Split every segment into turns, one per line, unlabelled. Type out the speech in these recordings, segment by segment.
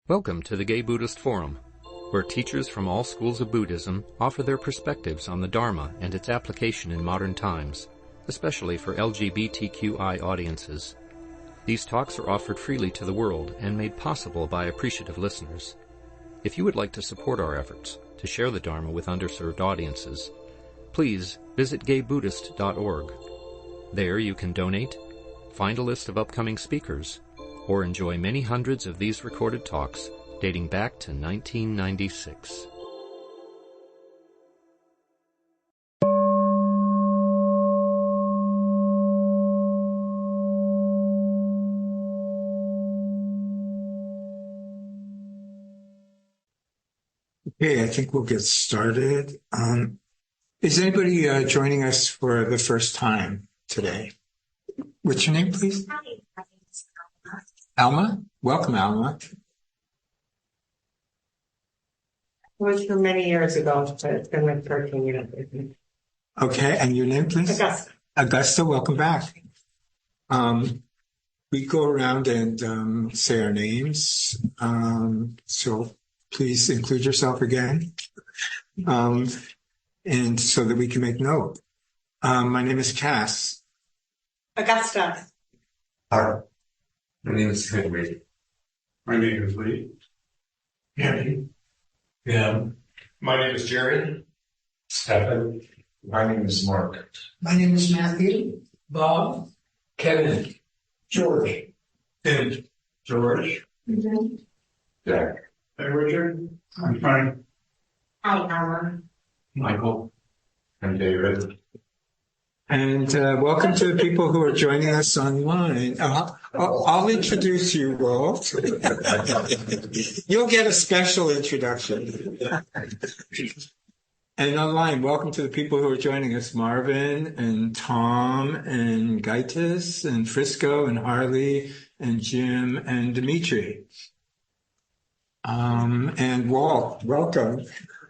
Welcome to the Gay Buddhist Forum, where teachers from all schools of Buddhism offer their perspectives on the Dharma and its application in modern times, especially for LGBTQI audiences. These talks are offered freely to the world and made possible by appreciative listeners. If you would like to support our efforts to share the Dharma with underserved audiences, please visit gaybuddhist.org. There you can donate, find a list of upcoming speakers, or enjoy many hundreds of these recorded talks dating back to 1996.
Okay, I think we'll get started. Is anybody joining us for the first time today? What's your name, please?
Hi, my name is
Alma? Welcome, Alma.
It was from many years ago, but it's been like 13 years.
Okay, and your name, please?
Augusta.
Augusta, welcome back. We go around and say our names, so please include yourself again, and so that we can make note. My name is Cass.
Augusta.
Hi. My name is Henry.
My name is Lee.
Andy. Yeah.
My name is Jerry.
Stephen. My name is Mark.
My name is Matthew. Bob.
Kevin.
George.
Tim.
George. Jack.
Hey, Richard. I'm fine.
Hi, Alma.
Michael. And David.
And welcome to the people who are joining us online. I'll introduce you, Walt. You'll get a special introduction. And online, welcome to the people who are joining us, Marvin and Tom and Gaitis and Frisco and Harley and Jim and Dimitri. And Walt, welcome.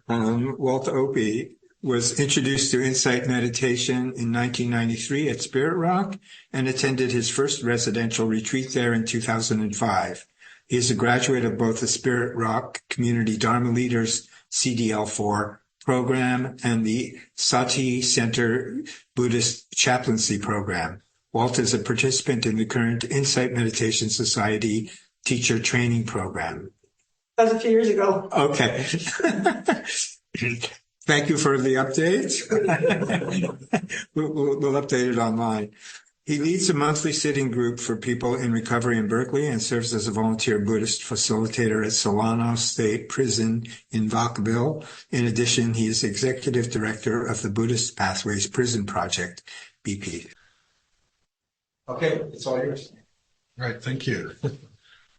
Walt Opie was introduced to insight meditation in 1993 at Spirit Rock and attended his first residential retreat there in 2005. He is a graduate of both the Spirit Rock Community Dharma Leaders CDL4 program and the Sati Center Buddhist Chaplaincy program. Walt is a participant in the current Insight Meditation Society teacher training program.
That was a few years ago.
Okay. Thank you for the update. We'll update it online. He leads a monthly sitting group for people in recovery in Berkeley and serves as a volunteer Buddhist facilitator at Solano State Prison in Vacaville. In addition, he is executive director of the Buddhist Pathways Prison Project, BP.
Okay, it's all yours.
All right, thank you.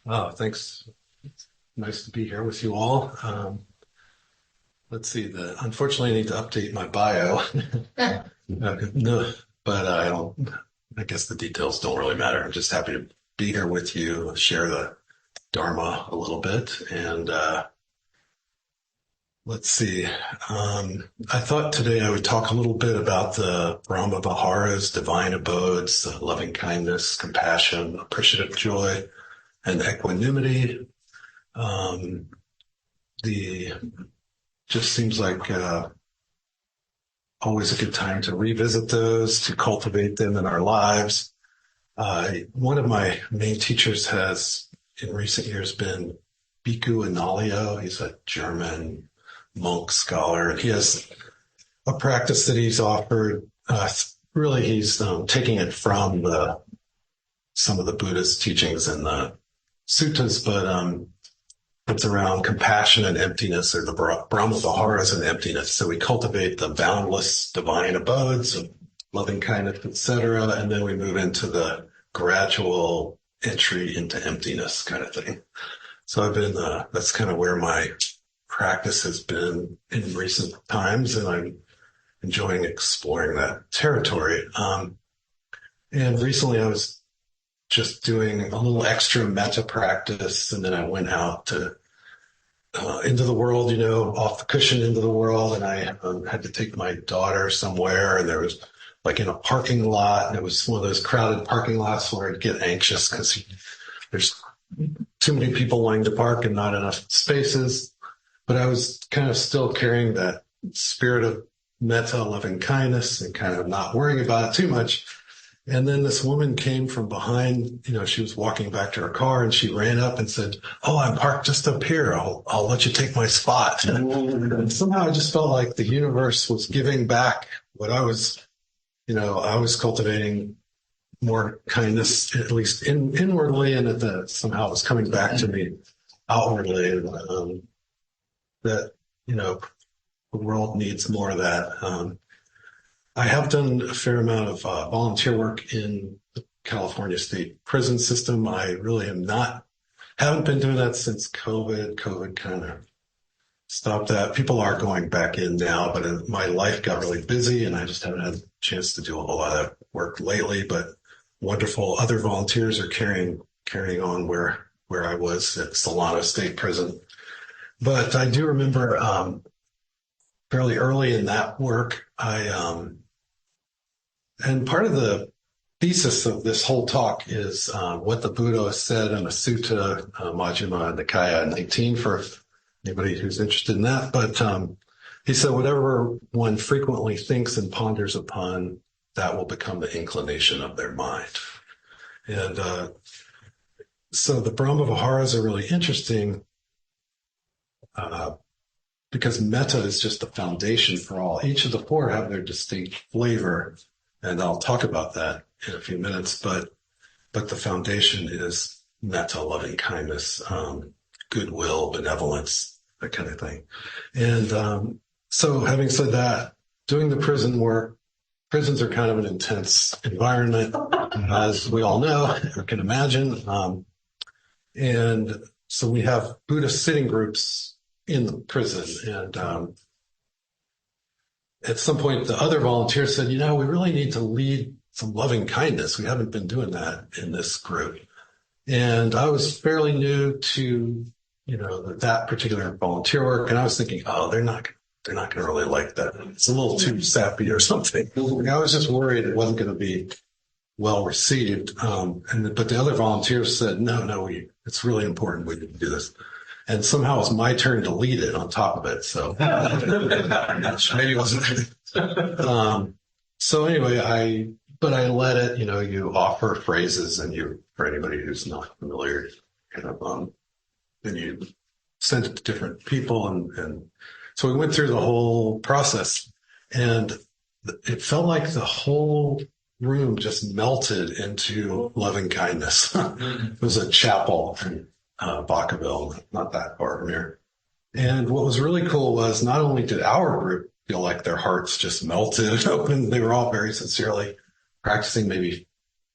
Oh, thanks. It's nice to be here with you all. Let's see. Unfortunately, I need to update my bio. No, but I guess the details don't really matter. I'm just happy to be here with you, share the Dharma a little bit, and let's see. I thought today I would talk a little bit about the Brahma Viharas, divine abodes, the loving kindness, compassion, appreciative joy, and equanimity. Just seems like always a good time to revisit those, to cultivate them in our lives. One of my main teachers has, in recent years, been Bhikkhu Analayo. He's a German monk scholar, and he has a practice that he's offered. Really, he's taking it from some of the Buddhist teachings in the suttas, but it's around compassion and emptiness, or the Brahma Viharas and emptiness. So we cultivate the boundless divine abodes of loving kindness, etc., and then we move into the gradual entry into emptiness kind of thing. So I've been, that's kind of where my practice has been in recent times, and I'm enjoying exploring that territory. And recently I was just doing a little extra metta practice, and then I went out to into the world, off the cushion into the world, and I had to take my daughter somewhere, and there was like in a parking lot, and it was one of those crowded parking lots where I'd get anxious because there's too many people wanting to park and not enough spaces. But I was kind of still carrying that spirit of metta, loving kindness, and kind of not worrying about it too much. And then this woman came from behind, she was walking back to her car, and she ran up and said, "Oh, I'm parked just up here. I'll let you take my spot." And somehow I just felt like the universe was giving back what I was cultivating more kindness, at least inwardly, and somehow it was coming back to me outwardly. And, that, the world needs more of that. I have done a fair amount of volunteer work in the California state prison system. I really haven't been doing that since COVID. COVID kind of stopped that. People are going back in now, but my life got really busy and I just haven't had a chance to do a whole lot of work lately. But wonderful other volunteers are carrying on where I was at Solano State Prison. But I do remember fairly early in that work, and part of the thesis of this whole talk is what the Buddha said in the Sutta, Majjhima Nikaya 19, for anybody who's interested in that. But he said, whatever one frequently thinks and ponders upon, that will become the inclination of their mind. And so the Brahma Viharas are really interesting because metta is just the foundation for all. Each of the four have their distinct flavor, and I'll talk about that in a few minutes, but the foundation is metta, loving kindness, goodwill, benevolence, that kind of thing. And so having said that, doing the prison work, prisons are kind of an intense environment, as we all know or can imagine. And so we have Buddhist sitting groups in the prison. And at some point, the other volunteers said, we really need to lead some loving kindness. We haven't been doing that in this group. And I was fairly new to, that particular volunteer work. And I was thinking, they're not going to really like that. It's a little too sappy or something. I was just worried it wasn't going to be well received. But the other volunteers said, no, it's really important we do this. And somehow it was my turn to lead it on top of it. So maybe it wasn't. So anyway, I let it, you offer phrases and for anybody who's not familiar, then you send it to different people. And so we went through the whole process, and it felt like the whole room just melted into loving kindness. It was a chapel in Vacaville, not that far from here. And what was really cool was not only did our group feel like their hearts just melted open, they were all very sincerely practicing, maybe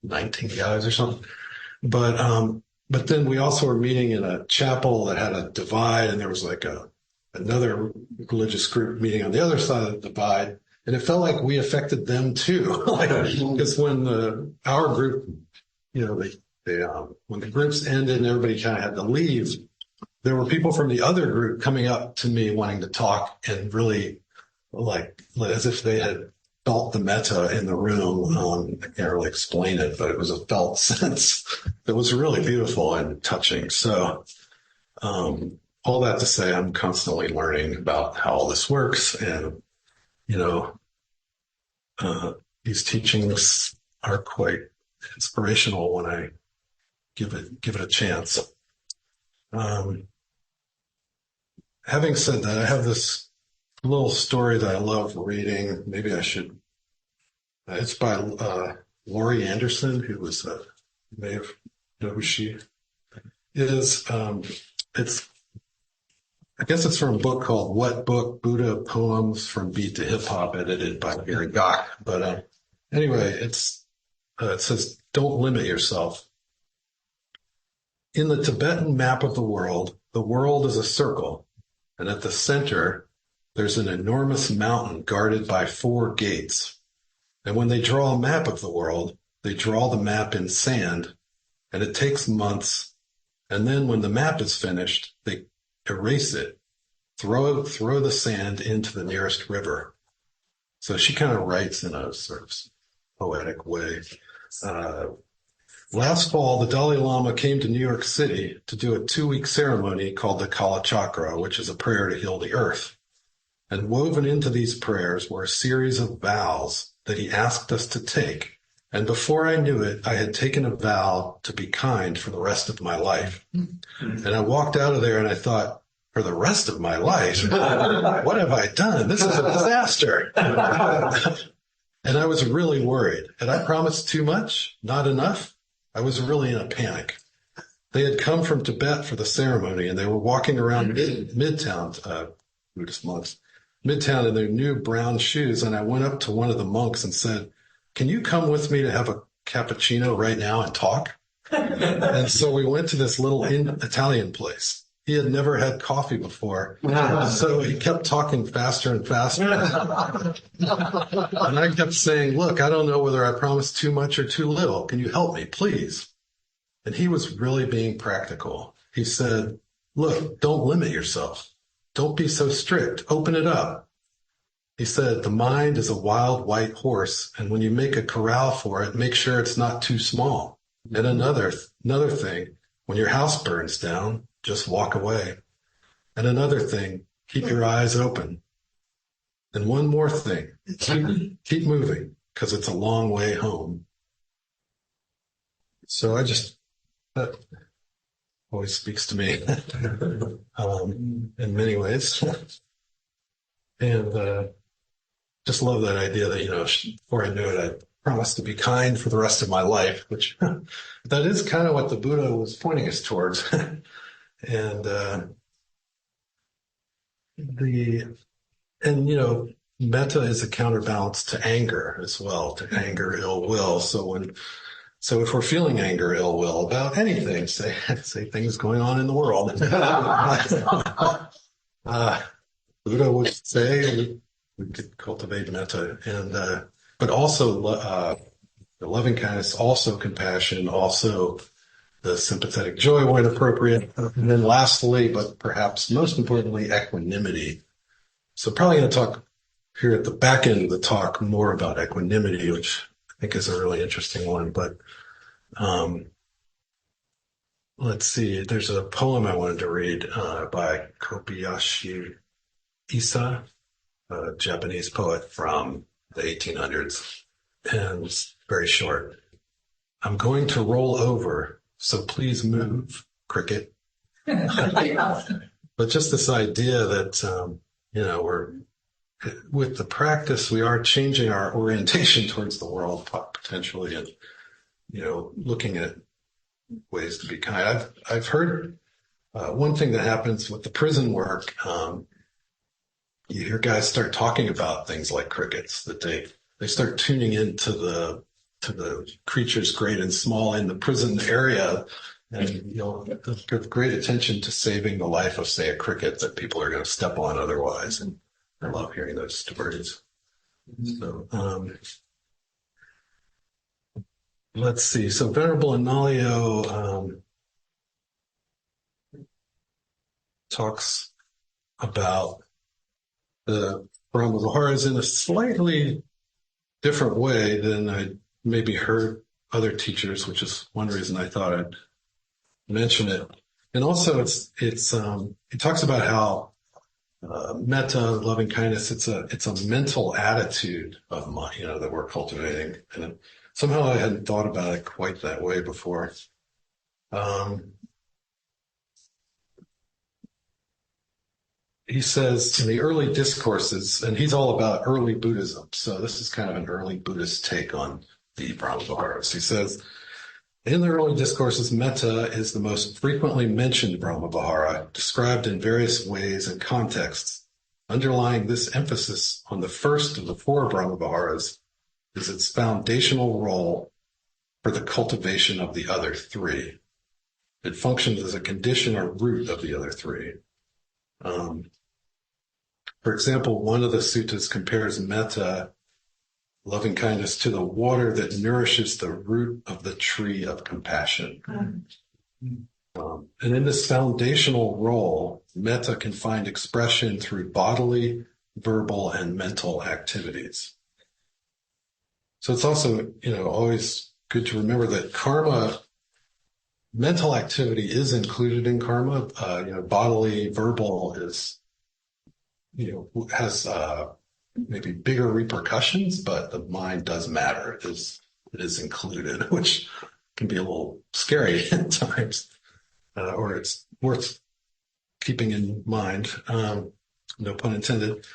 19 guys or something. But then we also were meeting in a chapel that had a divide, and there was like another religious group meeting on the other side of the divide. And it felt like we affected them too. Because when our group, when the groups ended and everybody kind of had to leave, there were people from the other group coming up to me wanting to talk, and really like as if they had felt the metta in the room. I can't really explain it, but it was a felt sense that was really beautiful and touching. So all that to say, I'm constantly learning about how all this works. And, these teachings are quite inspirational when I give it a chance. Having said that, I have this little story that I love reading. Maybe I should. It's by Laurie Anderson, who was you may have know who she is. I guess it's from a book called What Book? Buddha Poems from Beat to Hip Hop, edited by Gary Gach. But anyway, it says, "Don't limit yourself. In the Tibetan map of the world is a circle, and at the center, there's an enormous mountain guarded by 4 gates. And when they draw a map of the world, they draw the map in sand, and it takes months. And then when the map is finished, they erase it, throw the sand into the nearest river." So she kind of writes in a sort of poetic way. Last fall, the Dalai Lama came to New York City to do a 2-week ceremony called the Kala Chakra, which is a prayer to heal the earth. And woven into these prayers were a series of vows that he asked us to take. And before I knew it, I had taken a vow to be kind for the rest of my life. And I walked out of there and I thought, for the rest of my life, what have I done? This is a disaster. And I was really worried. Had I promised too much? Not enough? I was really in a panic. They had come from Tibet for the ceremony, and they were walking around Midtown, Buddhist monks, Midtown in their new brown shoes. And I went up to one of the monks and said, can you come with me to have a cappuccino right now and talk? And so we went to this little Italian place. He had never had coffee before, so he kept talking faster and faster. And I kept saying, look, I don't know whether I promised too much or too little. Can you help me, please? And he was really being practical. He said, look, don't limit yourself. Don't be so strict. Open it up. He said, the mind is a wild white horse, and when you make a corral for it, make sure it's not too small. And another thing, when your house burns down, just walk away. And another thing, keep your eyes open. And one more thing, keep moving, because it's a long way home. So that always speaks to me in many ways. And just love that idea that, before I knew it, I promised to be kind for the rest of my life, which that is kind of what the Buddha was pointing us towards. And metta is a counterbalance to anger as well, to anger, ill will. So if we're feeling anger, ill will about anything, say things going on in the world, Buddha would say we could cultivate metta, and but also the loving kindness, also compassion, also the sympathetic joy when appropriate, and then lastly, but perhaps most importantly, equanimity. So probably going to talk here at the back end of the talk more about equanimity, which I think is a really interesting one. But let's see, there's a poem I wanted to read by Kobayashi Isa, a Japanese poet from the 1800s, and it's very short. I'm going to roll over, so please move, cricket. But just this idea that, we're, with the practice, we are changing our orientation towards the world potentially, and, looking at ways to be kind. I've heard one thing that happens with the prison work, you hear guys start talking about things like crickets, that they start tuning into the creatures great and small in the prison area, and give great attention to saving the life of, say, a cricket that people are going to step on otherwise. And I love hearing those stories. So let's see. So Venerable Analayo talks about the Brahma Viharas in a slightly different way than I maybe heard other teachers, which is one reason I thought I'd mention it. And also it talks about how metta, loving kindness, it's a mental attitude of mind, that we're cultivating. And somehow I hadn't thought about it quite that way before. He says in the early discourses, and he's all about early Buddhism, so this is kind of an early Buddhist take on the Brahma Viharas. He says, in the early discourses, metta is the most frequently mentioned Brahma Vihara, described in various ways and contexts. Underlying this emphasis on the first of the 4 Brahma Viharas is its foundational role for the cultivation of the other 3. It functions as a condition or root of the other 3. For example, one of the suttas compares metta, loving kindness, to the water that nourishes the root of the tree of compassion. And in this foundational role, metta can find expression through bodily, verbal, and mental activities. So it's also, always good to remember that karma mental activity is included in karma. Bodily, verbal is, has maybe bigger repercussions, but the mind does matter. It is included, which can be a little scary at times, or it's worth keeping in mind. No pun intended.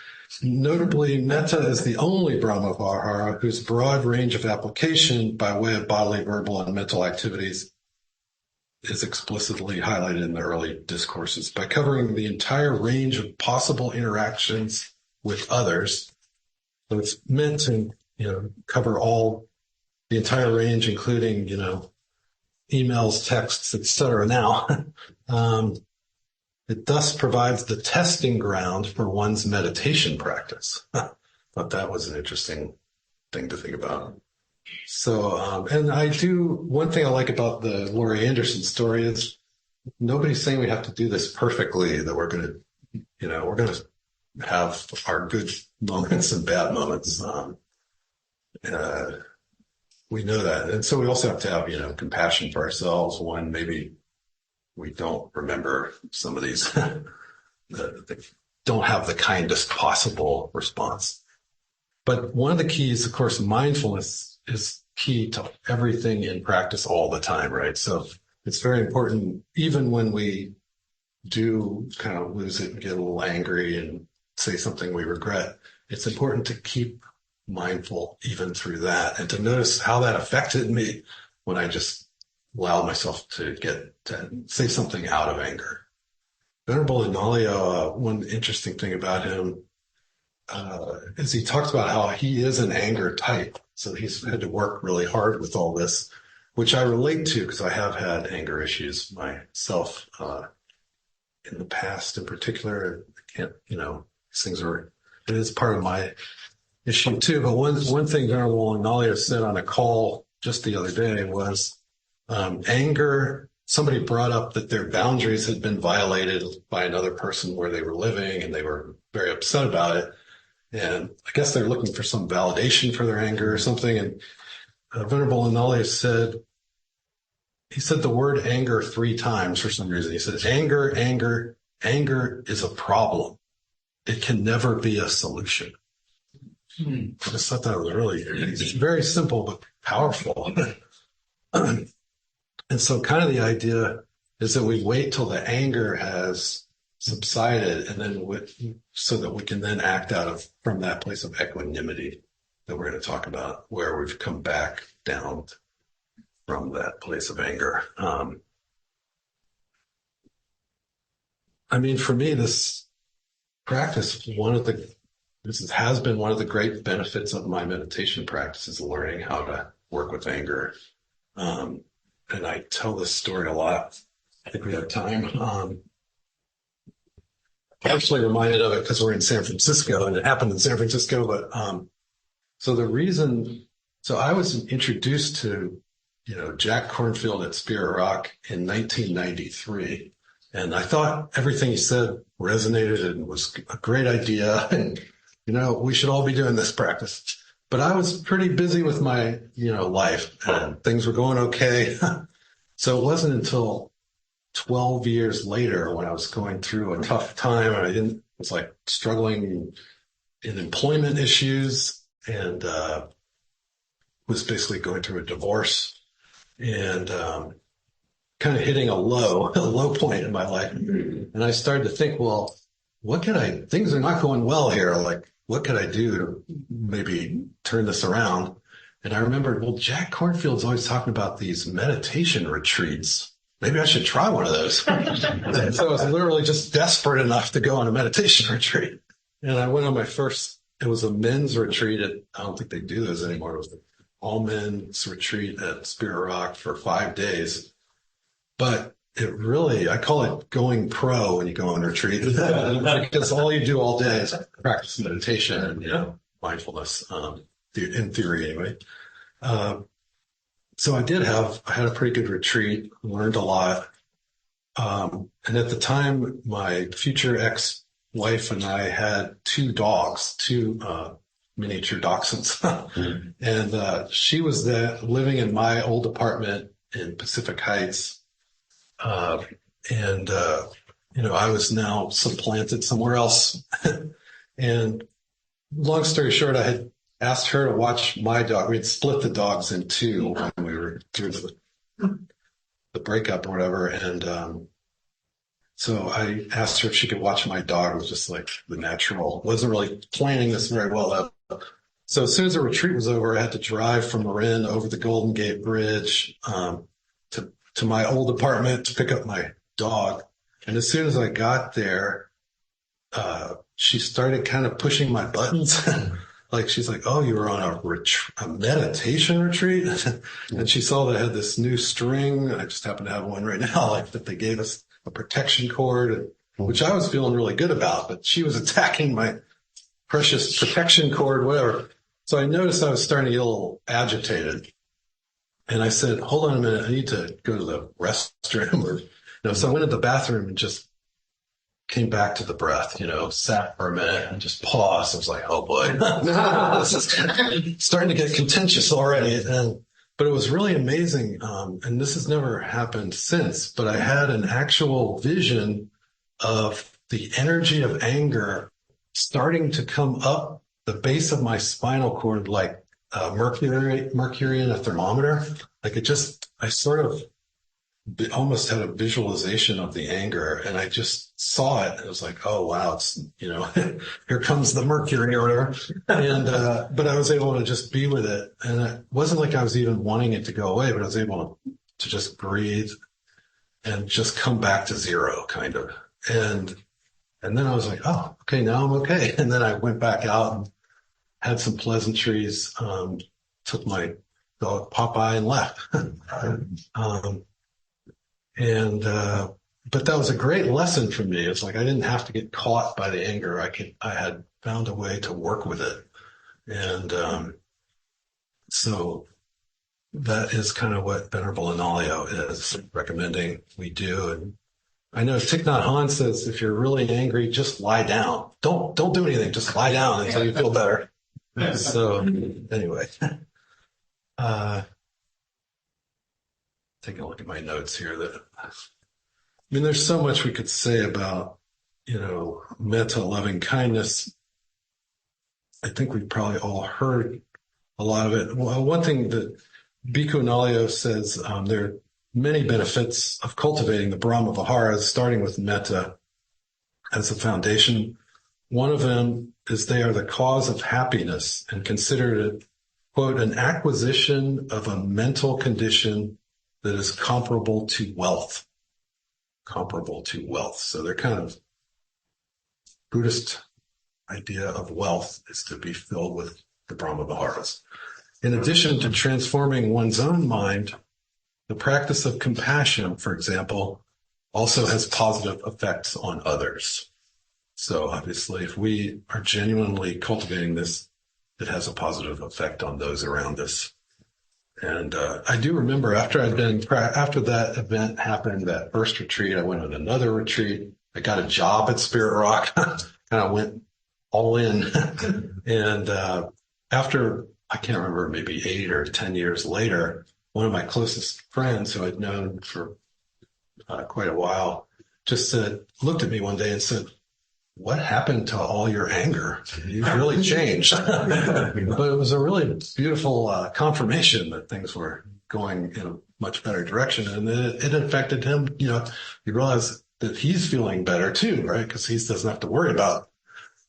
Notably, Metta is the only Brahma Vihara whose broad range of application by way of bodily, verbal, and mental activities is explicitly highlighted in the early discourses. By covering the entire range of possible interactions with others, so it's meant to, cover the entire range, including, emails, texts, etc. Now, it thus provides the testing ground for one's meditation practice. Thought that was an interesting thing to think about. So, and one thing I like about the Laurie Anderson story is nobody's saying we have to do this perfectly, that we're going to have our good moments and bad moments. We know that. And so we also have to have, compassion for ourselves when maybe we don't remember some of these, don't have the kindest possible response. But one of the keys, of course, mindfulness is key to everything in practice all the time, right? So it's very important, even when we do kind of lose it and get a little angry and say something we regret, it's important to keep mindful even through that and to notice how that affected me when I just allowed myself to say something out of anger. Venerable Analayo, one interesting thing about him is he talks about how he is an anger type. So he's had to work really hard with all this, which I relate to because I have had anger issues myself in the past in particular. I can't, it is part of my issue too. But one thing Venerable Analayo said on a call just the other day was anger. Somebody brought up that their boundaries had been violated by another person where they were living, and they were very upset about it. And I guess they're looking for some validation for their anger or something. And Venerable Analayo said the word anger 3 times for some reason. He said, anger, anger, anger is a problem. It can never be a solution. I just thought that was it's very simple but powerful. And so kind of the idea is that we wait till the anger has subsided, and then so that we can then act from that place of equanimity that we're going to talk about, where we've come back down from that place of anger. For me, this practice, has been one of the great benefits of my meditation practice, is learning how to work with anger. And I tell this story a lot. I think we have time. I'm actually reminded of it because we're in San Francisco, and it happened in San Francisco. But so I was introduced to, Jack Kornfield at Spirit Rock in 1993. And I thought everything he said resonated and was a great idea. And, we should all be doing this practice. But I was pretty busy with my, life, and things were going okay. So it wasn't until 12 years later, when I was going through a tough time, and was like struggling in employment issues, and was basically going through a divorce, and kind of hitting a low point in my life. And I started to think, well, things are not going well here. Like, what could I do to maybe turn this around? And I remembered, well, Jack Kornfield's always talking about these meditation retreats. Maybe I should try one of those. So I was literally just desperate enough to go on a meditation retreat. And I went on it was a men's retreat I don't think they do those anymore. It was an all men's retreat at Spirit Rock for 5 days. But I call it going pro when you go on retreat, because all you do all day is practice meditation and, mindfulness, in theory anyway. So I had a pretty good retreat, learned a lot. And at the time, my future ex-wife and I had 2 dogs, 2 miniature dachshunds. And she was living in my old apartment in Pacific Heights. Uh, and, I was now supplanted somewhere else. And long story short, I had asked her to watch my dog. We had split the dogs in two when we were through the breakup or whatever. And so I asked her if she could watch my dog. It was just like the natural. Wasn't really planning this very well. So as soon as the retreat was over, I had to drive from Marin over the Golden Gate Bridge to my old apartment to pick up my dog. And as soon as I got there, she started kind of pushing my buttons. Like she's like, "Oh, you were on a meditation retreat," and she saw that I had this new string. I just happen to have one right now, like that they gave us a protection cord, which I was feeling really good about. But she was attacking my precious protection cord, whatever. So I noticed I was starting to get a little agitated, and I said, "Hold on a minute, I need to go to the restroom." So I went to the bathroom and just came back to the breath, sat for a minute and just paused. I was like, oh boy, this is starting to get contentious already. But it was really amazing. And this has never happened since, but I had an actual vision of the energy of anger starting to come up the base of my spinal cord, like mercury in a thermometer. Like I sort of almost had a visualization of the anger, and I just saw it. It was like, oh wow, it's here comes the mercury or whatever. And but I was able to just be with it, and it wasn't like I was even wanting it to go away, but I was able to just breathe and just come back to zero, kind of. And then I was like, oh, okay, now I'm okay. And then I went back out and had some pleasantries, took my dog Popeye and left. But that was a great lesson for me. It's like I didn't have to get caught by the anger. I had found a way to work with it. And so that is kind of what Venerable Analayo is recommending we do. And I know Thich Nhat Hanh says, if you're really angry, just lie down. Don't do anything. Just lie down until you feel better. So anyway, taking a look at my notes here. There's so much we could say about, metta, loving kindness. I think we've probably all heard a lot of it. Well, one thing that Bhikkhu Analayo says, there are many benefits of cultivating the Brahma Viharas, starting with metta as a foundation. One of them is they are the cause of happiness and considered, quote, an acquisition of a mental condition that is comparable to wealth. Comparable to wealth. So they're kind of Buddhist idea of wealth is to be filled with the Brahma Viharas. In addition to transforming one's own mind, the practice of compassion, for example, also has positive effects on others. So obviously, if we are genuinely cultivating this, it has a positive effect on those around us. And I do remember after that event happened, that first retreat, I went on another retreat. I got a job at Spirit Rock, kind of went all in. And after, I can't remember, maybe 8 or 10 years later, one of my closest friends who I'd known for quite a while just looked at me one day and said, what happened to all your anger? You've really changed. But it was a really beautiful confirmation that things were going in a much better direction. And it affected him. He realized that he's feeling better too, right? Because he doesn't have to worry about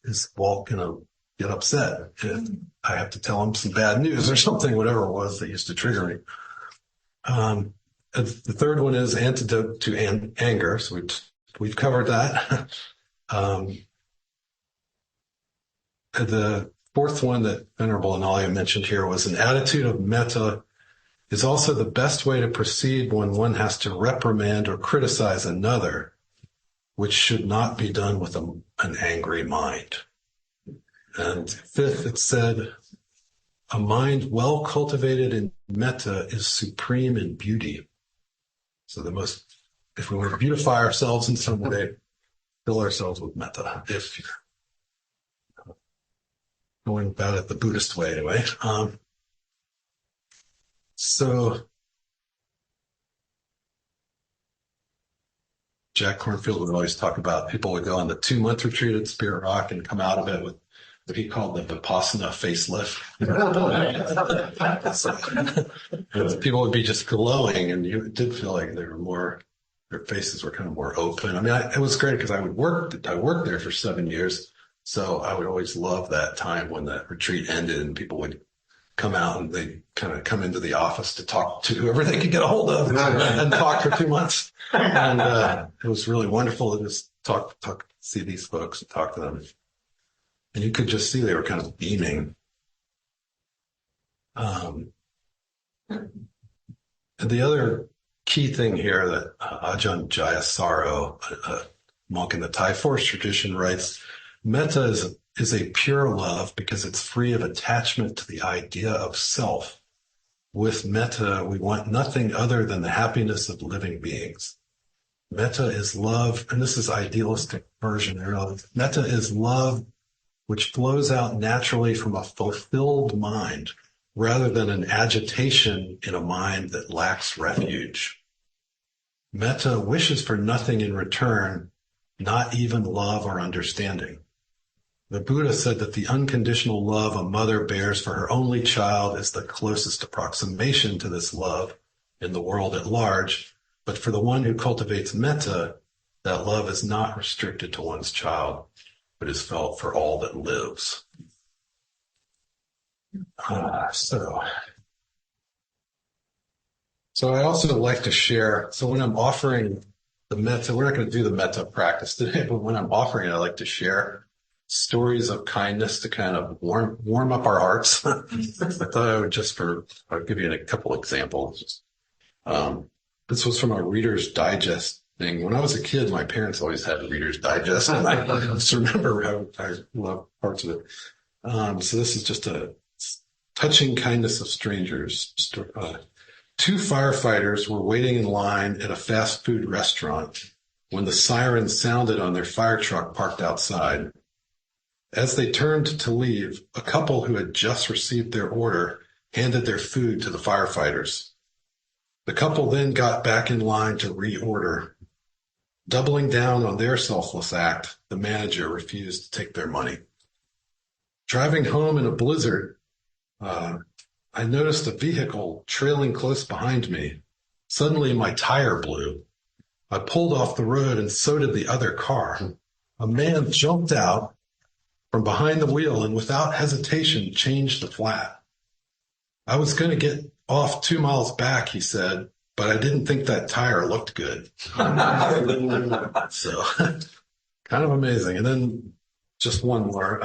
his Walt get upset if I have to tell him some bad news or something, whatever it was that used to trigger me. The third one is antidote to anger. So we've covered that. The fourth one that Venerable Analayo mentioned here was an attitude of metta is also the best way to proceed when one has to reprimand or criticize another, which should not be done with an angry mind. And fifth, it said, a mind well cultivated in metta is supreme in beauty. So if we want to beautify ourselves in some way, fill ourselves with metta. If you're going about it the Buddhist way, anyway. So Jack Kornfield would always talk about people would go on the 2-month retreat at Spirit Rock and come out of it with what he called the Vipassana facelift. So, people would be just glowing, and you did feel like they were more, their faces were kind of more open. I mean, it was great because I worked there for 7 years. So I would always love that time when that retreat ended and people would come out and they kind of come into the office to talk to whoever they could get a hold of and talk for 2 months. And it was really wonderful to just see these folks and talk to them. And you could just see they were kind of beaming. And the other key thing here that Ajahn Jayasaro, a monk in the Thai forest tradition, writes, Metta is a pure love because it's free of attachment to the idea of self. With metta, we want nothing other than the happiness of living beings. Metta is love, and this is idealistic version. Metta is love which flows out naturally from a fulfilled mind rather than an agitation in a mind that lacks refuge. Metta wishes for nothing in return, not even love or understanding. The Buddha said that the unconditional love a mother bears for her only child is the closest approximation to this love in the world at large, but for the one who cultivates metta, that love is not restricted to one's child, but is felt for all that lives. So I also like to share, so when I'm offering the metta, we're not going to do the metta practice today, but when I'm offering it, I like to share stories of kindness to kind of warm up our hearts. I thought I would I'll give you a couple examples. This was from a Reader's Digest thing. When I was a kid, my parents always had Reader's Digest, and I just remember how I love parts of it. So this is just a touching kindness of strangers. 2 firefighters were waiting in line at a fast food restaurant when the siren sounded on their fire truck parked outside. As they turned to leave, a couple who had just received their order handed their food to the firefighters. The couple then got back in line to reorder. Doubling down on their selfless act, the manager refused to take their money. Driving home in a blizzard, I noticed a vehicle trailing close behind me. Suddenly, my tire blew. I pulled off the road, and so did the other car. A man jumped out from behind the wheel and without hesitation changed the flat. I was going to get off 2 miles back, he said, but I didn't think that tire looked good. So kind of amazing. And then just one more.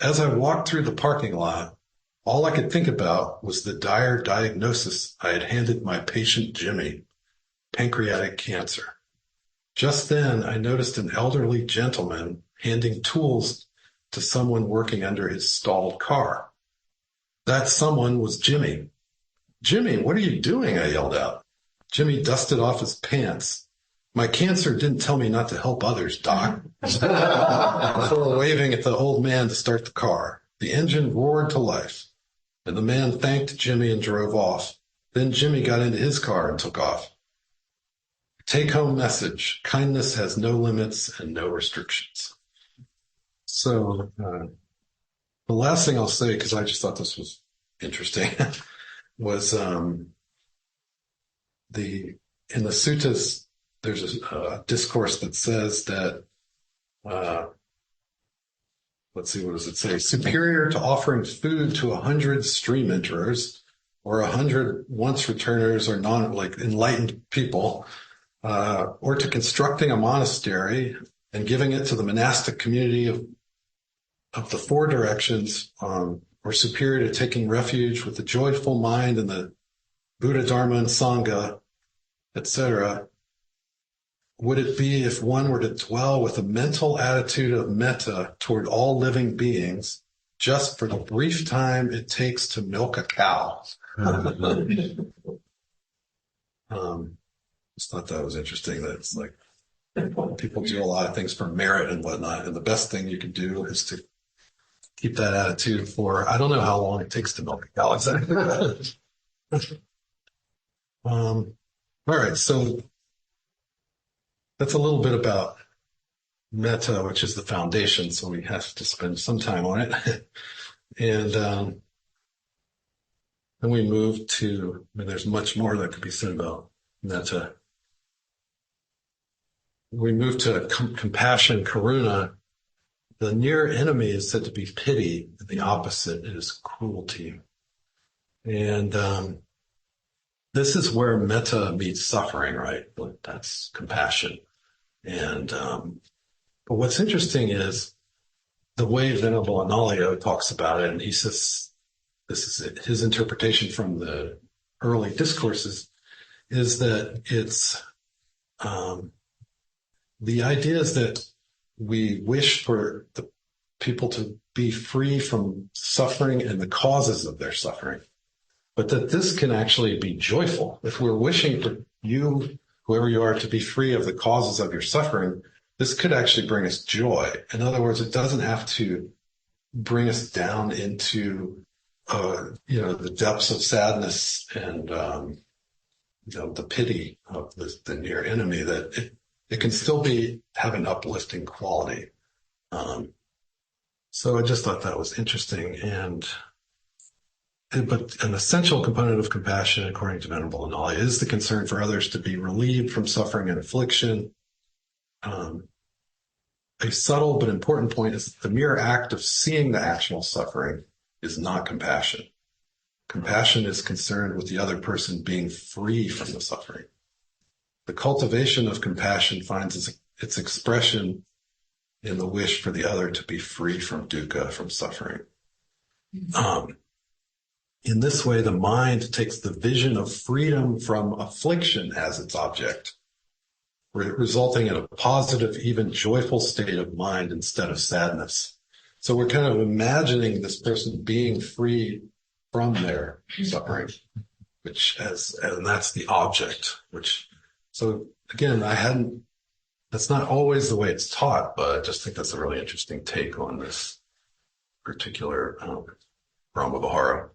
As I walked through the parking lot, all I could think about was the dire diagnosis I had handed my patient Jimmy, pancreatic cancer. Just then, I noticed an elderly gentleman handing tools to someone working under his stalled car. That someone was Jimmy. Jimmy, what are you doing? I yelled out. Jimmy dusted off his pants. My cancer didn't tell me not to help others, Doc. Before waving at the old man to start the car, the engine roared to life, and the man thanked Jimmy and drove off. Then Jimmy got into his car and took off. Take-home message: kindness has no limits and no restrictions. So the last thing I'll say, because I just thought this was interesting, was in the suttas, there's a discourse that says that, let's see, what does it say? Superior to offering food to 100 stream enterers or 100 once returners or enlightened people, or to constructing a monastery and giving it to the monastic community of the 4 directions, or superior to taking refuge with the joyful mind in the Buddha, Dharma, and Sangha, etc. Would it be if one were to dwell with a mental attitude of metta toward all living beings just for the brief time it takes to milk a cow? Just thought that was interesting, that it's like people do a lot of things for merit and whatnot, and the best thing you can do is to keep that attitude for, I don't know how long it takes to milk a cow exactly. All right, so that's a little bit about Metta, which is the foundation, so we have to spend some time on it. And then we move to, I mean, there's much more that could be said about Metta. We move to compassion, karuna. The near enemy is said to be pity, and the opposite is cruelty. And this is where metta meets suffering, right? That's compassion. And but what's interesting is the way Venerable Analayo talks about it, and he says, this is it, his interpretation from the early discourses, is that it's the idea is that we wish for the people to be free from suffering and the causes of their suffering, but that this can actually be joyful. If we're wishing for you, whoever you are, to be free of the causes of your suffering, this could actually bring us joy. In other words, it doesn't have to bring us down into, the depths of sadness and, the pity of the near enemy, that it can still have an uplifting quality. So I just thought that was interesting. But an essential component of compassion, according to Venerable Analayo, is the concern for others to be relieved from suffering and affliction. A subtle but important point is that the mere act of seeing the actual suffering is not compassion. Compassion is concerned with the other person being free from the suffering. The cultivation of compassion finds its expression in the wish for the other to be free from dukkha, from suffering. In this way, the mind takes the vision of freedom from affliction as its object, resulting in a positive, even joyful state of mind instead of sadness. So we're kind of imagining this person being free from their suffering, and that's the object, so again, that's not always the way it's taught, but I just think that's a really interesting take on this particular Brahma Vihara.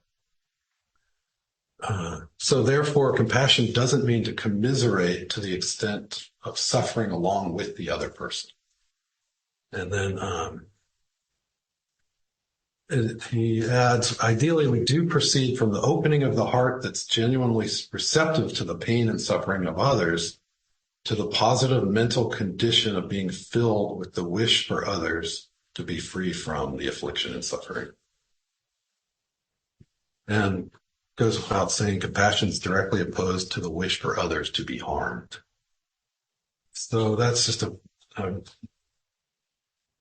So therefore, compassion doesn't mean to commiserate to the extent of suffering along with the other person. And then he adds, ideally, we do proceed from the opening of the heart that's genuinely receptive to the pain and suffering of others to the positive mental condition of being filled with the wish for others to be free from the affliction and suffering. And goes without saying, compassion is directly opposed to the wish for others to be harmed. So that's just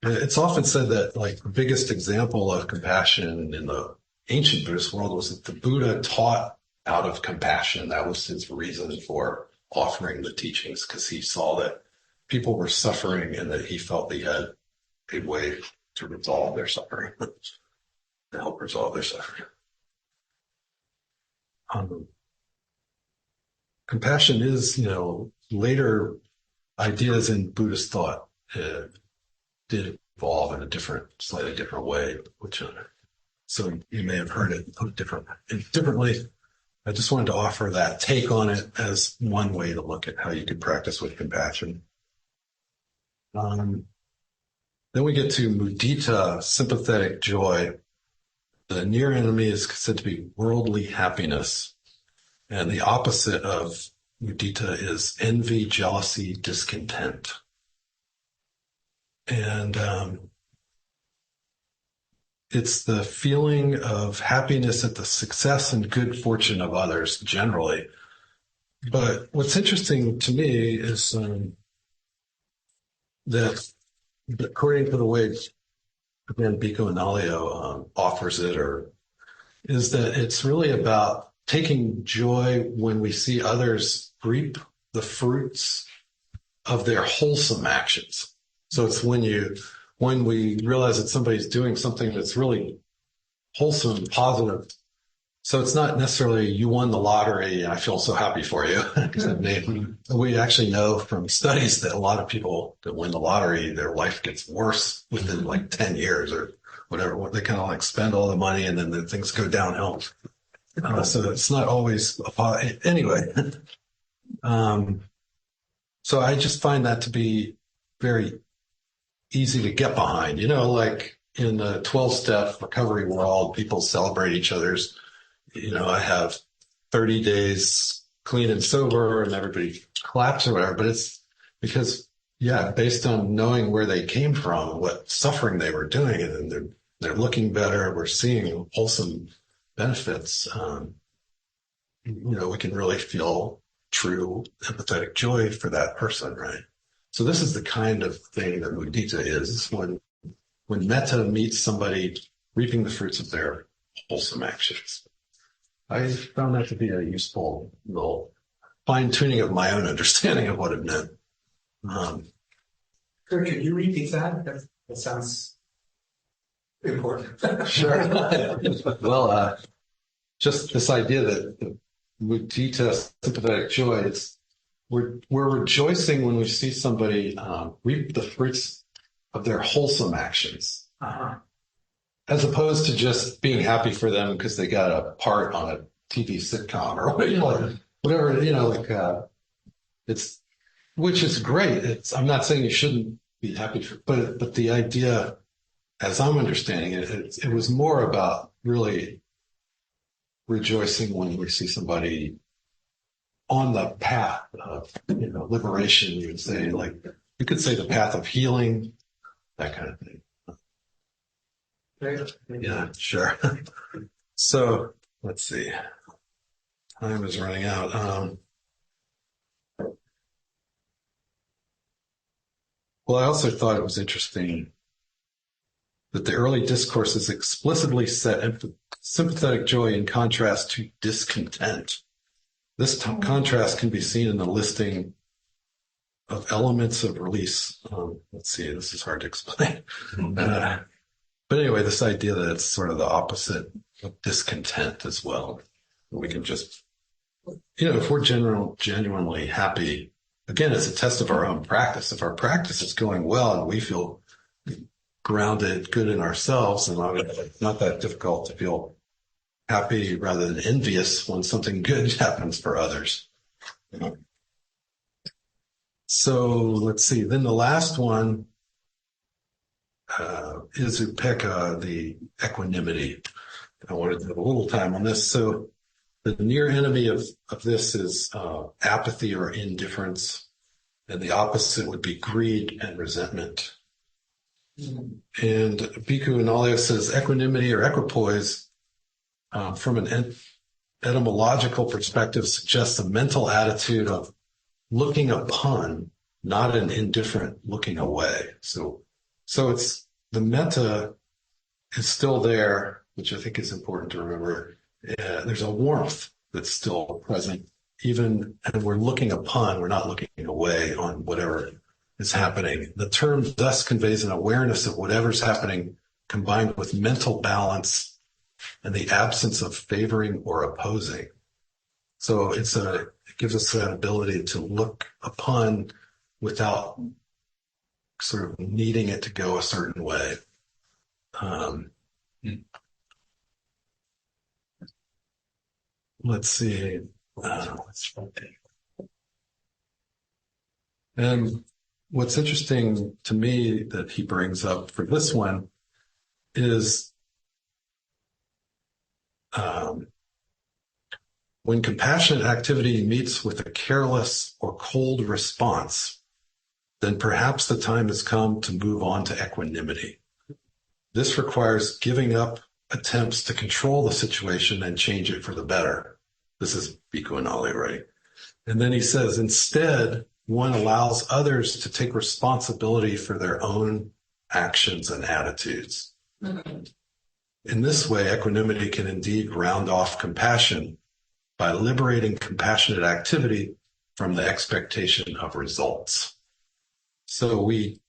it's often said that the biggest example of compassion in the ancient Buddhist world was that the Buddha taught out of compassion. That was his reason for offering the teachings, because he saw that people were suffering and that he felt he had a way to resolve their suffering, to help resolve their suffering. Compassion is, later ideas in Buddhist thought did evolve in a slightly different way, so you may have heard it differently. I just wanted to offer that take on it as one way to look at how you could practice with compassion. Then we get to mudita, sympathetic joy. The near enemy is said to be worldly happiness, and the opposite of mudita is envy, jealousy, discontent. And it's the feeling of happiness at the success and good fortune of others generally. But what's interesting to me is that according to the way, again, Bhikkhu Analayo offers it, is that it's really about taking joy when we see others reap the fruits of their wholesome actions. So it's when we realize that somebody's doing something that's really wholesome and positive. So it's not necessarily you won the lottery and I feel so happy for you. We actually know from studies that a lot of people that win the lottery, their life gets worse within 10 years or whatever. They kind of spend all the money and then things go downhill. So it's not always anyway. So I just find that to be very easy to get behind. You know, like in the 12-step recovery world, people celebrate each other's, I have 30 days clean and sober and everybody claps or whatever, but it's because, based on knowing where they came from, what suffering they were doing, and then they're looking better, we're seeing wholesome benefits. We can really feel true empathetic joy for that person, right? So this is the kind of thing that mudita is when metta meets somebody reaping the fruits of their wholesome actions. I found that to be a useful little fine-tuning of my own understanding of what it meant.
Kurt, could you repeat that? That sounds important.
Sure. Well, just this idea that the mudita, sympathetic joy, we're rejoicing when we see somebody reap the fruits of their wholesome actions, as opposed to just being happy for them because they got a part on a TV sitcom or whatever. It's, which is great. I'm not saying you shouldn't be happy for, but the idea, as I'm understanding it was more about really rejoicing when we see somebody on the path of, liberation. You could say the path of healing, that kind of thing. Yeah, sure. So let's see. Time is running out. Well, I also thought it was interesting that the early discourses explicitly set sympathetic joy in contrast to discontent. This contrast can be seen in the listing of elements of release. Let's see, this is hard to explain. But anyway, this idea that it's sort of the opposite of discontent as well. We can just, if we're genuinely happy, again, it's a test of our own practice. If our practice is going well and we feel grounded, good in ourselves, and it's not that difficult to feel happy rather than envious when something good happens for others. So let's see. Then the last one is upekkha, the equanimity. I wanted to have a little time on this. So the near enemy of this is apathy or indifference, and the opposite would be greed and resentment. And Bhikkhu Analayo says equanimity or equipoise, from an etymological perspective, suggests a mental attitude of looking upon, not an indifferent looking away. So it's the metta is still there, which I think is important to remember. There's a warmth that's still present, even, and we're looking upon, we're not looking away on whatever is happening. The term thus conveys an awareness of whatever's happening combined with mental balance and the absence of favoring or opposing. So it gives us that ability to look upon without sort of needing it to go a certain way. Let's see. And what's interesting to me that he brings up for this one is when compassionate activity meets with a careless or cold response, then perhaps the time has come to move on to equanimity. This requires giving up attempts to control the situation and change it for the better. This is Bhikkhu Analayo, right? And then he says, instead, one allows others to take responsibility for their own actions and attitudes. In this way, equanimity can indeed round off compassion by liberating compassionate activity from the expectation of results. So we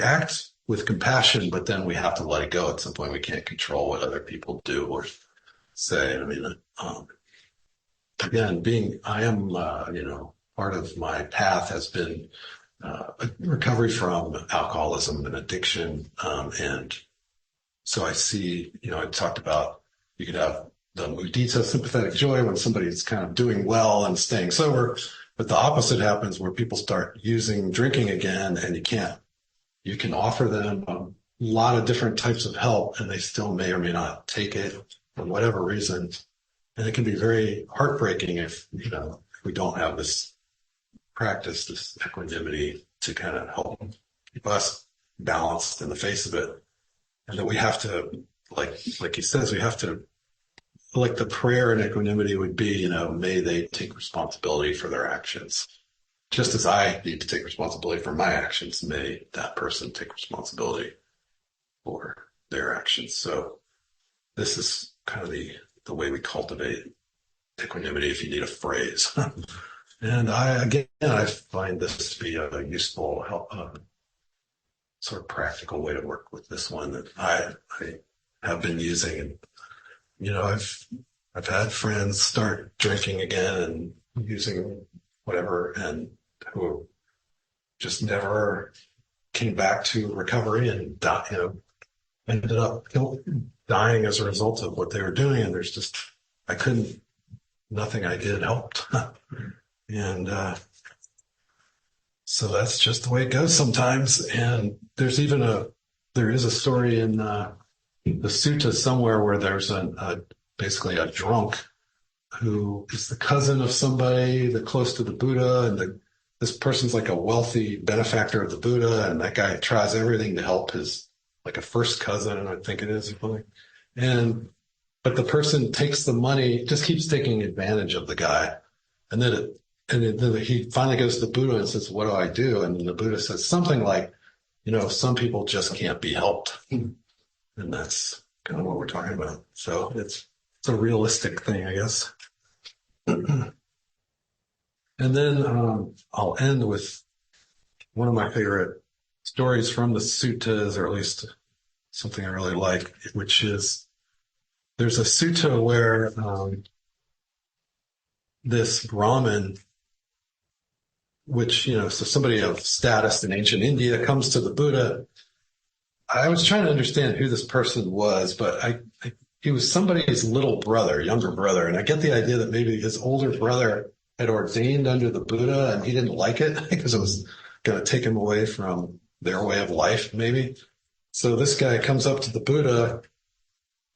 act with compassion, but then we have to let it go at some point. We can't control what other people do or say. I mean, again, part of my path has been recovery from alcoholism and addiction. And so I see, I talked about, you could have the mudita, sympathetic joy, when somebody's kind of doing well and staying sober. But the opposite happens where people start using drinking again, and you can offer them a lot of different types of help, and they still may or may not take it for whatever reason. And it can be very heartbreaking if we don't have this practice, this equanimity to kind of help keep us balanced in the face of it. And that we have to, like he says, we have to, like the prayer in equanimity would be, may they take responsibility for their actions. Just as I need to take responsibility for my actions, may that person take responsibility for their actions. So this is kind of the way we cultivate equanimity, if you need a phrase. And I find this to be a useful, sort of practical way to work with this one that I have been using. And, I've had friends start drinking again and using whatever, and who just never came back to recovery and ended up dying as a result of what they were doing. And there's just, nothing I did helped. And so that's just the way it goes sometimes. And there is a story in the sutta somewhere where there's basically a drunk who is the cousin of somebody that close to the Buddha, and this person's like a wealthy benefactor of the Buddha, and that guy tries everything to help his, like a first cousin, I think it is, or something. But the person takes the money, just keeps taking advantage of the guy. And then he finally goes to the Buddha and says, "What do I do?" And then the Buddha says something like, some people just can't be helped. And that's kind of what we're talking about. So it's a realistic thing, I guess. And then I'll end with one of my favorite stories from the suttas, or at least something I really like, which is there's a sutta where this Brahmin, which, so somebody of status in ancient India comes to the Buddha. I was trying to understand who this person was, but he was somebody's little brother, younger brother. And I get the idea that maybe his older brother had ordained under the Buddha and he didn't like it because it was going to take him away from their way of life, maybe. So this guy comes up to the Buddha.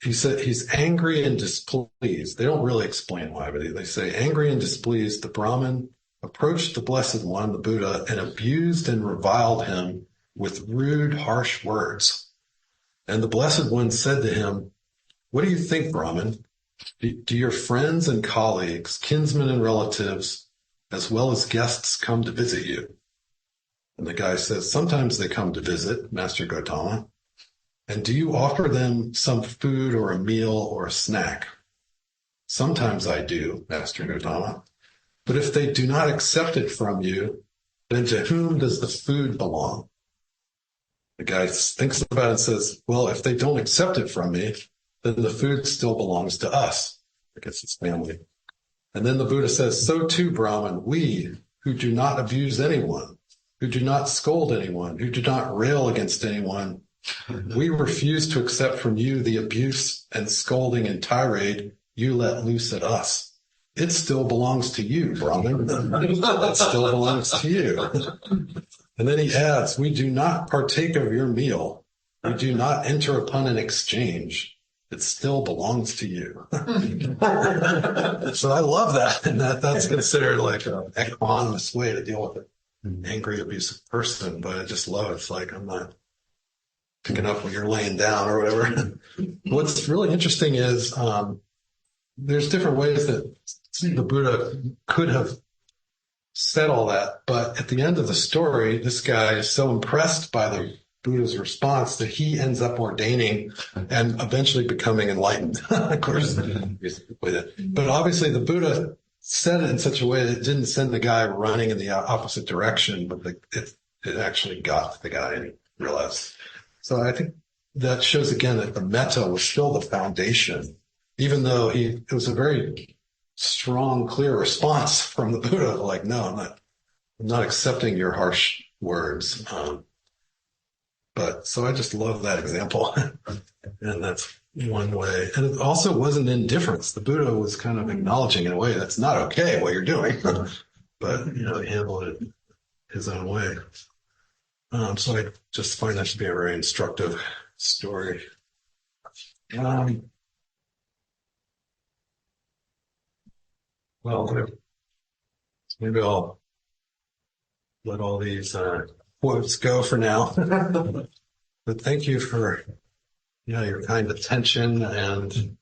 He said he's angry and displeased. They don't really explain why, but they say angry and displeased. The Brahmin approached the Blessed One, the Buddha, and abused and reviled him with rude, harsh words. And the Blessed One said to him, "What do you think, Brahmin? Do your friends and colleagues, kinsmen and relatives, as well as guests come to visit you?" And the guy says, "Sometimes they come to visit, Master Gautama. And do you offer them some food or a meal or a snack?" "Sometimes I do, Master Gautama. But if they do not accept it from you, then to whom does the food belong?" The guy thinks about it and says, "Well, if they don't accept it from me, then the food still belongs to us." I guess it's family. And then the Buddha says, "So too, Brahman, we who do not abuse anyone, who do not scold anyone, who do not rail against anyone, we refuse to accept from you the abuse and scolding and tirade you let loose at us. It still belongs to you, Brahman. It still belongs to you." And then he adds, "We do not partake of your meal. We do not enter upon an exchange. It still belongs to you." So I love that. And that's considered like an equanimous way to deal with an angry, abusive person. But I just love it. It's like, I'm not picking up when you're laying down or whatever. What's really interesting is there's different ways that the Buddha could have said all that. But at the end of the story, this guy is so impressed by the Buddha's response that he ends up ordaining and eventually becoming enlightened. Of course, but obviously the Buddha said it in such a way that it didn't send the guy running in the opposite direction, but it actually got the guy and he realized. So I think that shows again that the metta was still the foundation, even though it was a very strong, clear response from the Buddha. Like, no, I'm not accepting your harsh words. But so I just love that example. And that's one way. And it also wasn't indifference. The Buddha was kind of acknowledging in a way that's not okay what you're doing. but he handled it his own way. So I just find that to be a very instructive story. Well, maybe I'll let all these quotes go for now. But thank you for your kind attention, and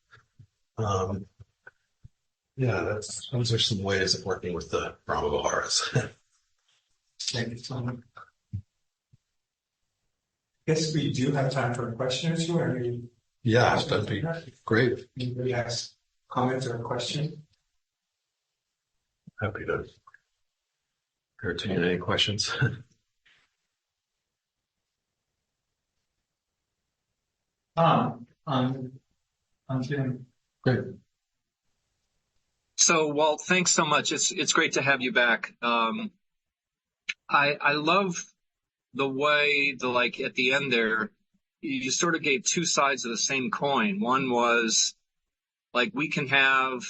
those are some ways of working with the Brahma Viharas.
Thank you, Tom. Guess we do have time for a question or two.
Yeah, that'd be great.
Anybody has comments or a question?
Happy to entertain any questions.
I'm Jim.
Great.
So, Walt, thanks so much. It's great to have you back. I love the way at the end there, you sort of gave two sides of the same coin. One was like we can have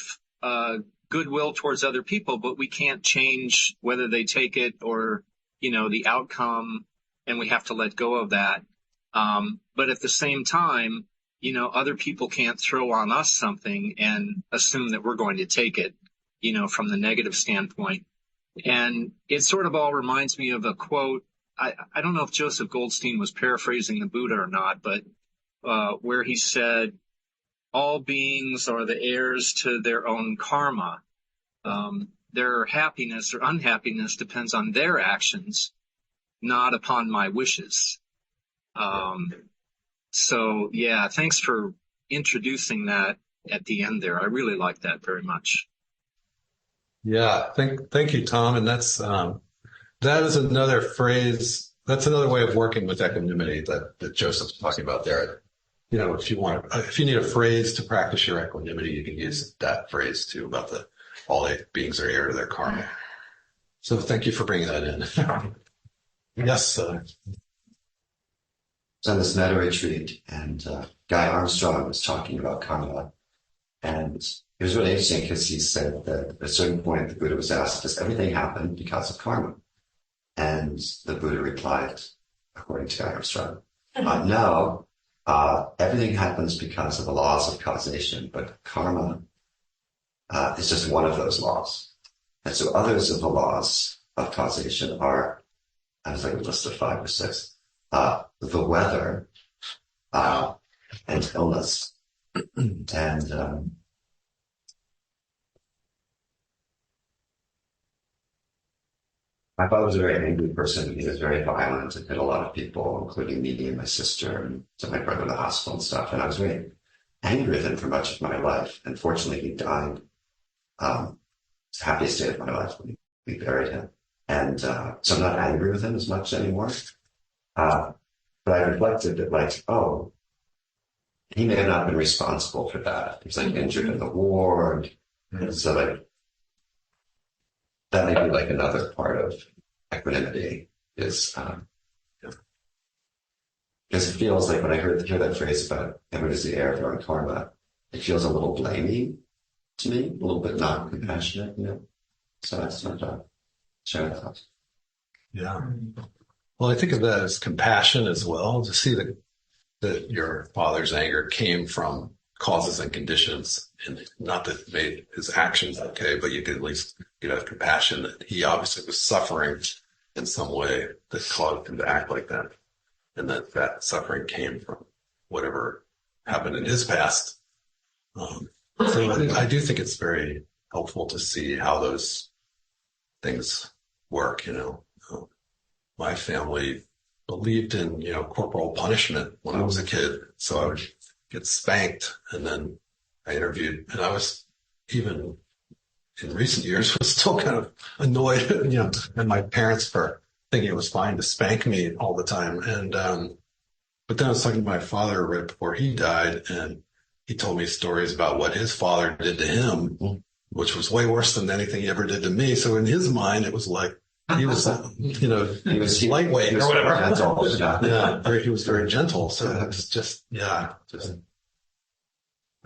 goodwill towards other people, but we can't change whether they take it or the outcome, and we have to let go of that. But at the same time, other people can't throw on us something and assume that we're going to take it, from the negative standpoint. And it sort of all reminds me of a quote. I don't know if Joseph Goldstein was paraphrasing the Buddha or not, but where he said, all beings are the heirs to their own karma. Their happiness or unhappiness depends on their actions, not upon my wishes. So, yeah, thanks for introducing that at the end there. I really like that very much.
Yeah, thank you, Tom. And that is another phrase. That's another way of working with equanimity that Joseph's talking about there. If you need a phrase to practice your equanimity, you can use that phrase too about all beings are heir to their karma. So thank you for bringing that in. Yes.
I was on this Metta retreat, and Guy Armstrong was talking about karma, and it was really interesting because he said that at a certain point the Buddha was asked, does everything happen because of karma? And the Buddha replied, according to Guy Armstrong, no, everything happens because of the laws of causation, but karma is just one of those laws. And so others of the laws of causation are, I was like a list of 5 or 6, the weather and illness. And my father was a very angry person. He was very violent and hit a lot of people, including me and my sister, and took my brother to the hospital and stuff. And I was very angry with him for much of my life. And fortunately, he died. It's the happiest day of my life when we buried him. And so I'm not angry with him as much anymore. But I reflected that, he may have not been responsible for that. He was injured in the war. And so that may be another part of equanimity is, because it feels like when I hear that phrase about everyone is the heir of their own karma, it feels a little blamey to me, a little bit not compassionate, So that's my job. Share that.
Yeah. Well, I think of that as compassion as well, to see that your father's anger came from causes and conditions, and not that it made his actions okay, but you could at least have compassion that he obviously was suffering in some way that caused him to act like that, and that suffering came from whatever happened in his past. So I do think it's very helpful to see how those things work. My family believed in corporal punishment when I was a kid, so I would get spanked, and then I interviewed, and I was even in recent years was still kind of annoyed, and my parents for thinking it was fine to spank me all the time. And but then I was talking to my father right before he died, and he told me stories about what his father did to him, which was way worse than anything he ever did to me. So in his mind, it was like he was, he was lightweight or whatever. Gentle, yeah, he was very gentle. So it was just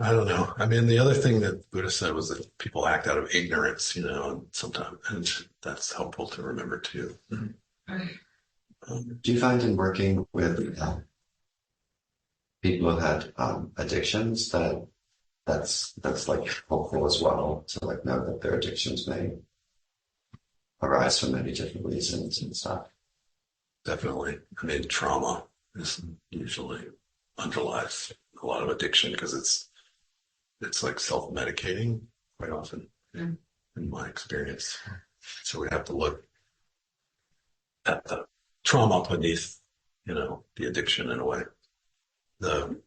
I don't know. I mean, the other thing that Buddha said was that people act out of ignorance, and sometimes, and that's helpful to remember too.
Do you find in working with people who had addictions that's like helpful as well to like know that their addictions may arise for many different reasons and stuff?
Definitely. I mean, trauma is usually underlies a lot of addiction because it's like self-medicating quite often in my experience. So we have to look at the trauma beneath, the addiction in a way. The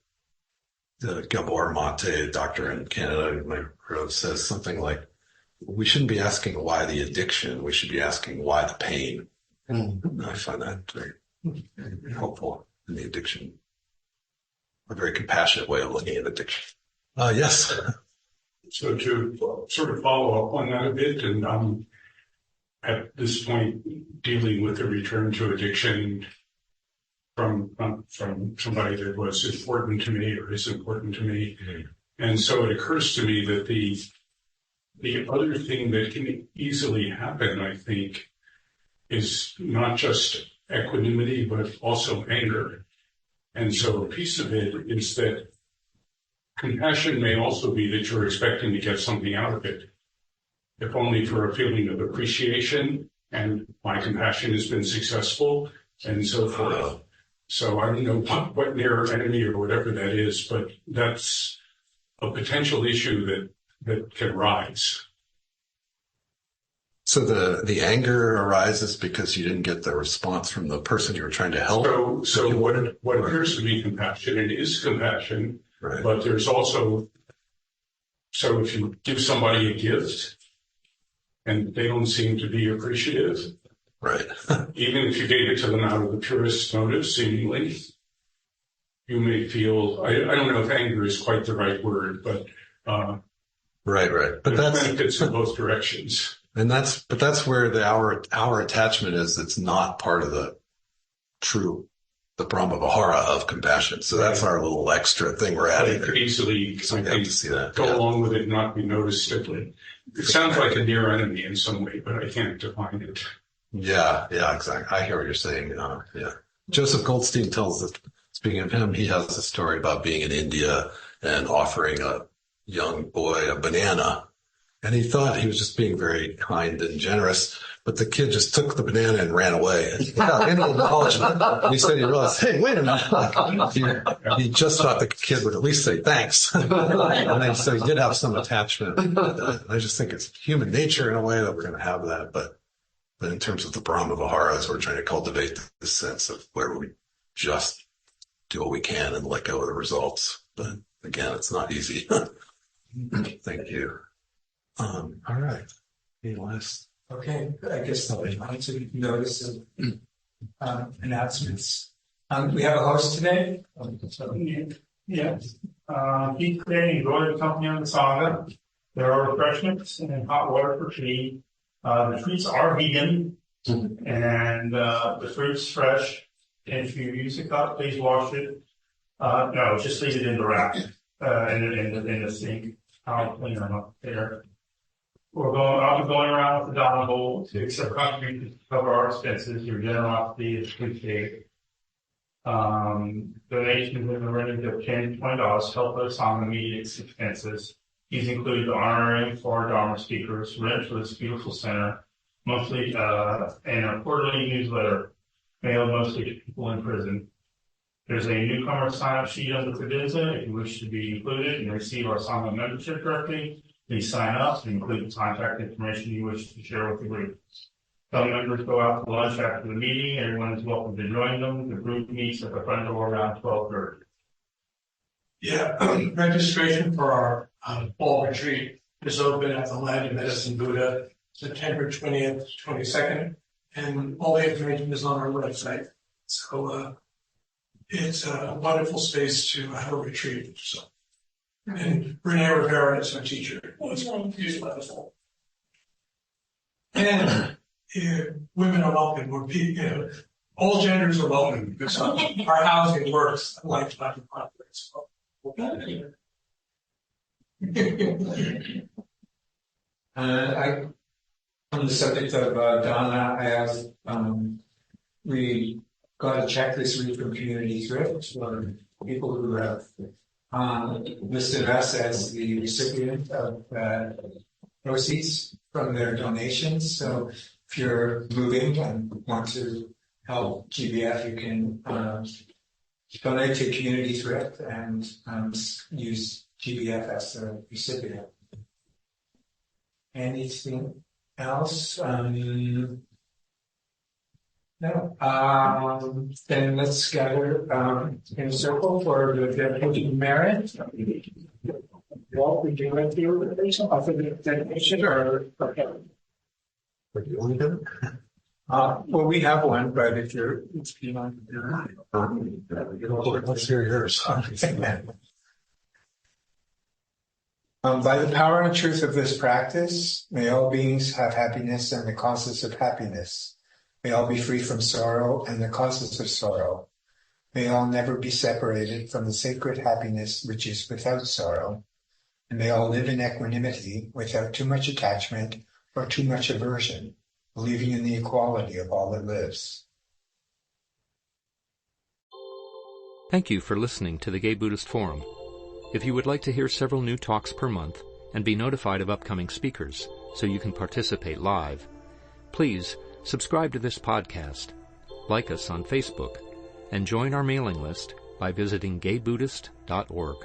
Gabor Mate doctor in Canada, my road says something like, we shouldn't be asking why the addiction, we should be asking why the pain. I find that very helpful in the addiction. A very compassionate way of looking at addiction. Yes.
So to sort of follow up on that a bit, and at this point dealing with the return to addiction from somebody that was important to me or is important to me. And so it occurs to me that the other thing that can easily happen, I think, is not just equanimity, but also anger. And so a piece of it is that compassion may also be that you're expecting to get something out of it, if only for a feeling of appreciation, and my compassion has been successful, and so forth. So I don't know what near enemy or whatever that is, but that's a potential issue that can rise.
So the anger arises because you didn't get the response from the person you were trying to help?
So what appears to be compassion, it is compassion, right. But there's also, so if you give somebody a gift and they don't seem to be appreciative,
right.
Even if you gave it to them out of the purest motive, seemingly, you may feel, I don't know if anger is quite the right word, but
right. But
there's benefits in both directions.
And that's where our attachment is. It's not part of the Brahma Vihara of compassion. So that's our little extra thing we're adding.
It could easily,
so we have to see that.
Go along with it and not be noticed. It sounds like a near enemy in some way, but I can't define it.
Yeah, exactly. I hear what you're saying. Yeah. Joseph Goldstein tells us, speaking of him, he has a story about being in India and offering a young boy a banana. And he thought he was just being very kind and generous, but the kid just took the banana and ran away without any acknowledgement. And he said he realized, hey, wait a minute. He just thought the kid would at least say thanks. And so he did have some attachment. I just think it's human nature in a way that we're going to have that. But in terms of the Brahma Viharas, we're trying to cultivate this sense of where we just do what we can and let go of the results. But again, it's not easy. Thank you. All right. Any last?
Okay, I guess I'll to notice of announcements. We have a host today.
Yes. Keep today, enjoy the company on the saga. There are refreshments and hot water for tea. The treats are vegan and the fruit's fresh. And if you use a cup, please wash it. No, just leave it in the rack in the sink. I'll clean them up there. I'll be going around with the dollar bowl to accept contributions to cover our expenses. Your generosity is appreciated. Donations in the range of $10 to $20 help us on immediate expenses. These include the honorarium for our Dharma speakers, rent for this beautiful center, monthly and a quarterly newsletter mailed mostly to people in prison. There's a newcomer sign-up sheet on the credenza if you wish to be included and receive our Sangha membership directly. Please sign up and include the contact information you wish to share with the group. Some members go out to lunch after the meeting. Everyone is welcome to join them. The group meets at the front door around 12:30.
Yeah, registration for our fall retreat is open at the Land of Medicine Buddha, September 20th, 22nd, and all the information is on our website. So it's a wonderful space to have a retreat. So. And Renee Rivera is our teacher. She's wonderful. And women are welcome. All genders are welcome because our housing works like the populace.
On the subject of Dana, I asked, we got a checklist read from Community Thrift for people who have listed us as the recipient of proceeds from their donations. So if you're moving and want to help GBF, you can donate to Community Thrift and use GBF as the recipient. Anything else? No. Then let's gather in a circle for the dedication of merit. Walt, would you like to offer the dedication or okay?
What do you want to do?
Well, we have one, but if you want to do it,
Let's hear yours.
By the power and truth of this practice, may all beings have happiness and the causes of happiness. May all be free from sorrow and the causes of sorrow. May all never be separated from the sacred happiness which is without sorrow. And may all live in equanimity without too much attachment or too much aversion, believing in the equality of all that lives.
Thank you for listening to the Gay Buddhist Forum. If you would like to hear several new talks per month and be notified of upcoming speakers so you can participate live, please subscribe to this podcast, like us on Facebook, and join our mailing list by visiting gaybuddhist.org.